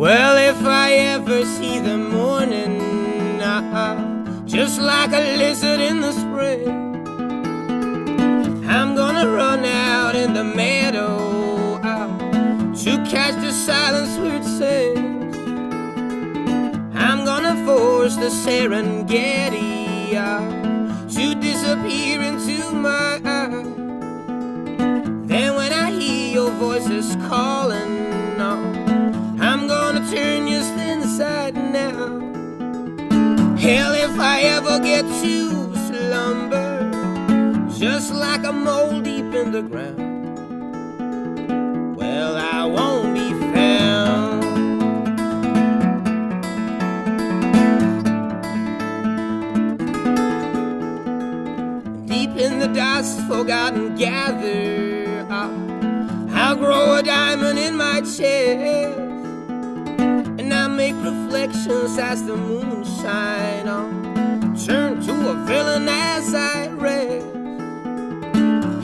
Well, if I ever see the morning, just like a lizard in the spring, I'm gonna run out in the meadow to catch the silence where it sings. I'm gonna force the Serengeti to disappear into my eye. Then when I hear your voices calling, I'm gonna turn just inside now. Hell, if I ever get to slumber, just like a mole deep in the ground, well, I won't be found. Deep in the dust, forgotten, gather, I'll grow a diamond in my chest, and I make reflections as the moon shine on, turn to a villain as I rest.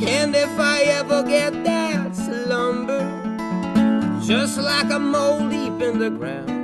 And if I ever get that slumber, just like a mole deep in the ground,